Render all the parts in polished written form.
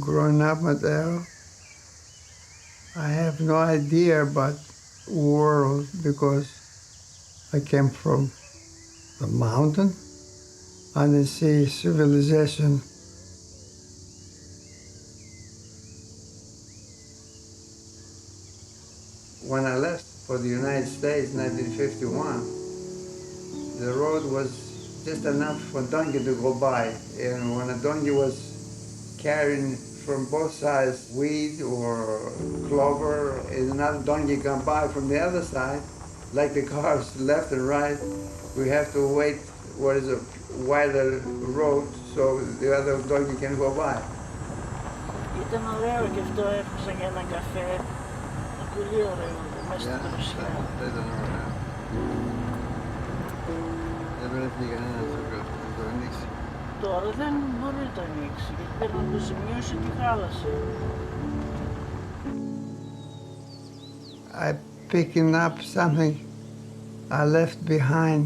growing up, Matteo, I have no idea about world because I came from the mountain and I see civilization. When I left for the United States in 1951, the road was just enough for a donkey to go by. And when a donkey was carrying from both sides weed or clover, and another donkey come by from the other side, like the cars left and right, we have to wait what is a wider road so the other donkey can go by. Ήταν ωραίο και αυτό, έπαιζα για έναν καφέ. Πολύ ωραίο, μέσα στην δροσιά. Δεν ήταν ωραίο. Δεν βρέθηκε κανένας να το ανοίξει. Τώρα δεν μπορεί να το ανοίξει, γιατί πρέπει να το σημειώσει τη χάλασε. I'm picking up something I left behind.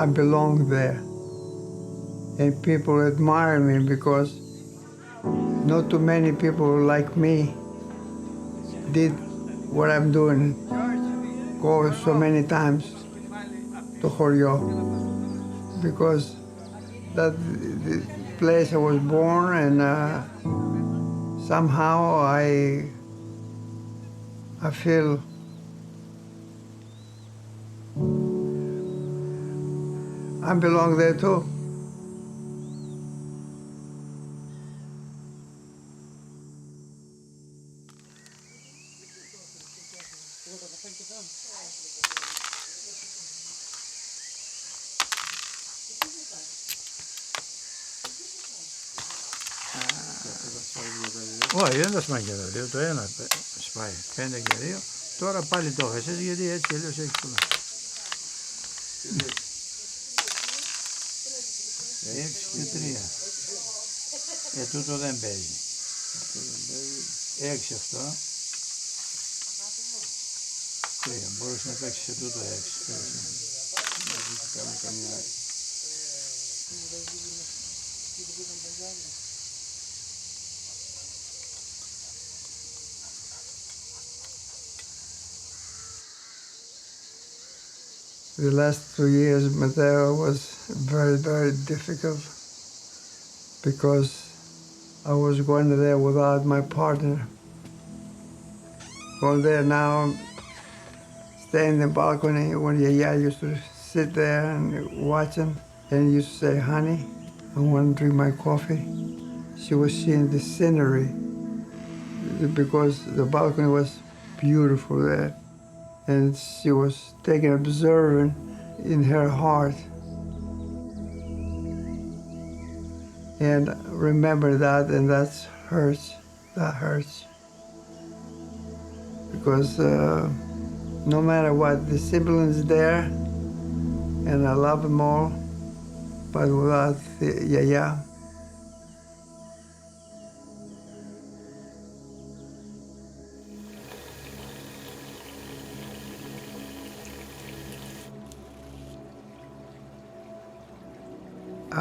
I belong there. And people admire me because not too many people like me did what I'm doing. Go so many times to Χωριό because that the place I was born, and somehow I feel I belong there too. Όχι, δεν τα σπάει και τα δύο, το ένα σπάει, 5 και 2. Τώρα πάλι το έχασες γιατί έτσι και αλλιώς έχει πολλά. 6 και 3. Τούτο δεν παίζει. 6 αυτό. 3. Μπορείς να παίξεις σε τούτο 6. Δεν κάνω καμιά. The last 2 years, Matteo, was very, very difficult because I was going there without my partner. Going there now, stay in the balcony when Yaya used to sit there and watch him, and used to say, "Honey, I want to drink my coffee." She was seeing the scenery because the balcony was beautiful there. And she was taking observing in her heart. And remember that, and that hurts. That hurts. Because no matter what, the siblings there, and I love them all, but without the Yaya.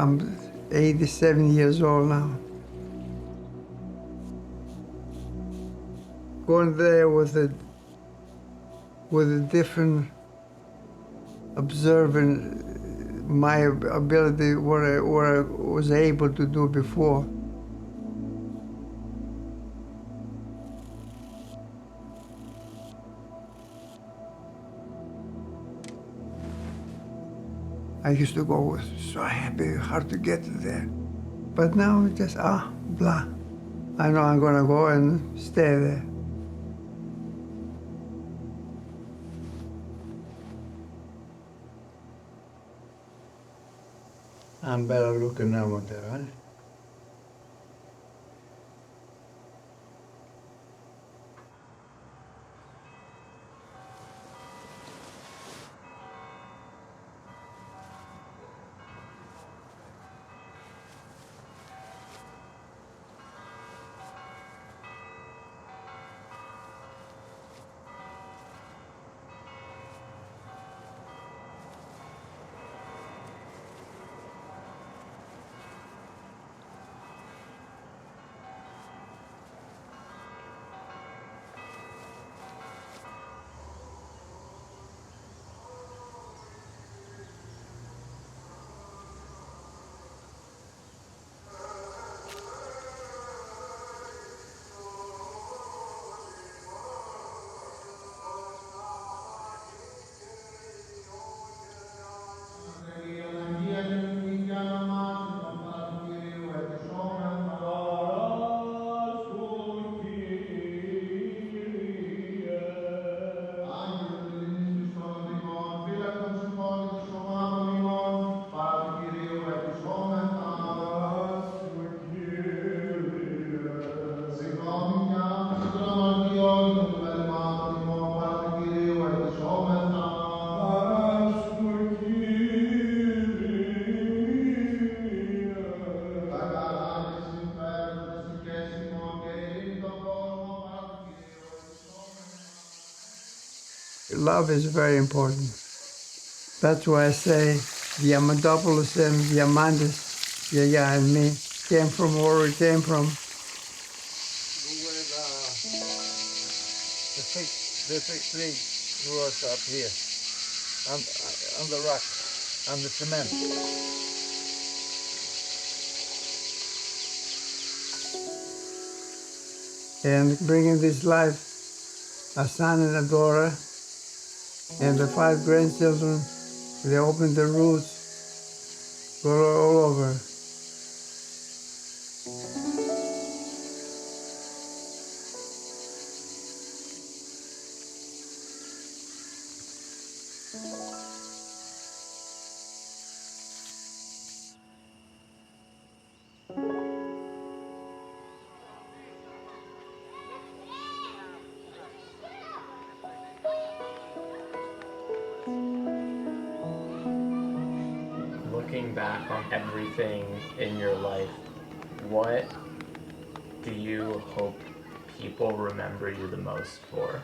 I'm 87 years old now. Going there with a different observing my ability, what I was able to do before. I used to go so happy, hard to get there. But now it's just, blah. I know I'm gonna go and stay there. I'm better looking now, Matteo. love is very important. That's why I say Diamantopoulos and Diamantis, Yaya and me, came from where we came from. The big tree grew us up here, on the rock, on the cement. And bringing this life, a son and a daughter, and the 5 grandchildren, they opened the roots, go all over. Looking back on everything in your life, what do you hope people remember you the most for?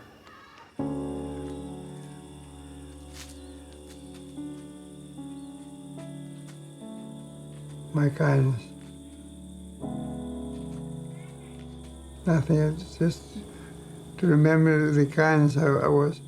My kindness. Nothing else, just to remember the kindness I was.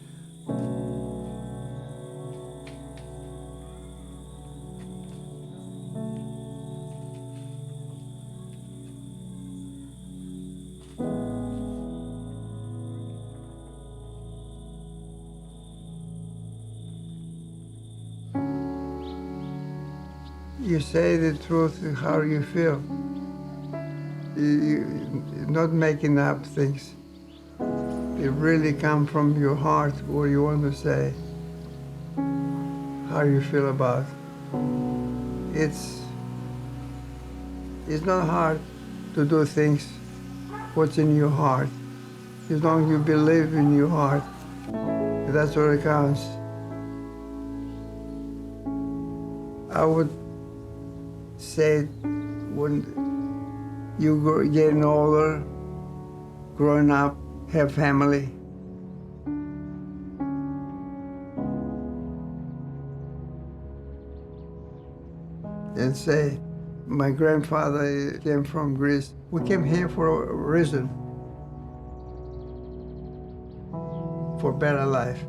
You say the truth, how you feel. You're not making up things. It really comes from your heart, what you want to say, how you feel about it. It's not hard to do things, what's in your heart. As long as you believe in your heart, that's what counts. I would say when you getting older, growing up, have family, and say, my grandfather came from Greece. We came here for a reason, for better life.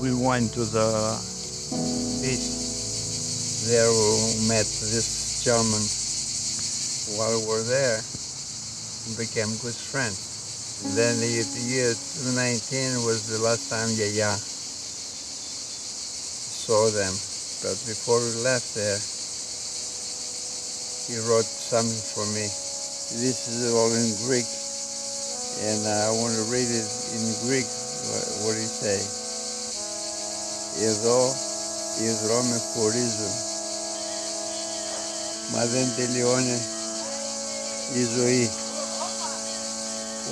We went to the beach. There we met this gentleman. While we were there, we became good friends. And then the year 2019 was the last time Yaya saw them. But before we left there, he wrote something for me. This is all in Greek, and I want to read it in Greek, what he say. Εδώ οι δρόμοι χωρίζουν, μα δεν τελειώνει η ζωή.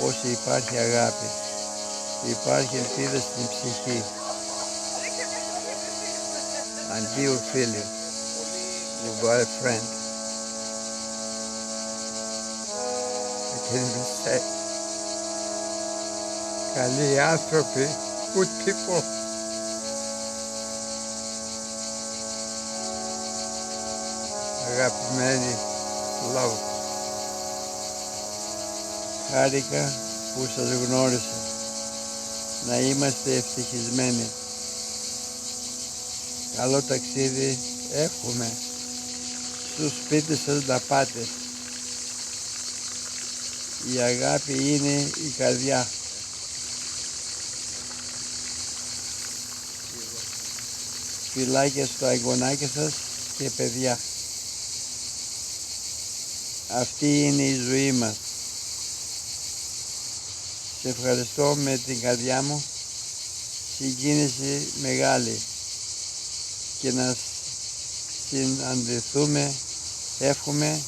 Όσο υπάρχει αγάπη, υπάρχει ελπίδα στην ψυχή. Αντίο φίλοι, you've got a friend. I can't even say. Καλοί άνθρωποι, good people. Αγαπημένοι, love. Χάρηκα που σας γνώρισα. Να είμαστε ευτυχισμένοι. Καλό ταξίδι εύχομαι. Στο σπίτι σας να πάτε. Η αγάπη είναι η καρδιά. Φιλάκια στο εγγονάκι σας και παιδιά. Αυτή είναι η ζωή μας. Σε ευχαριστώ με την καρδιά μου. Συγκίνηση μεγάλη. και να συναντηθούμε, εύχομαι,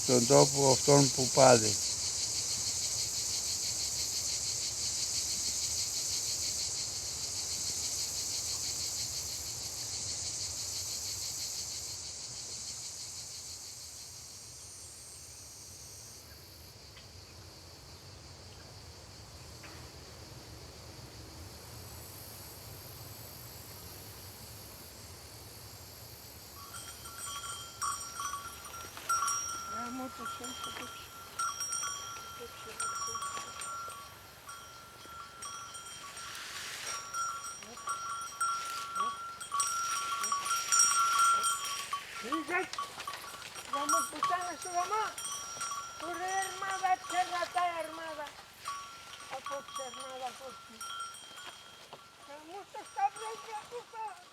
στον τόπο αυτόν που πάτε. Vamos puttana sulla mano, pure armada, cerrata armada, a forza armada così. Ma molto sta prendendo tutto.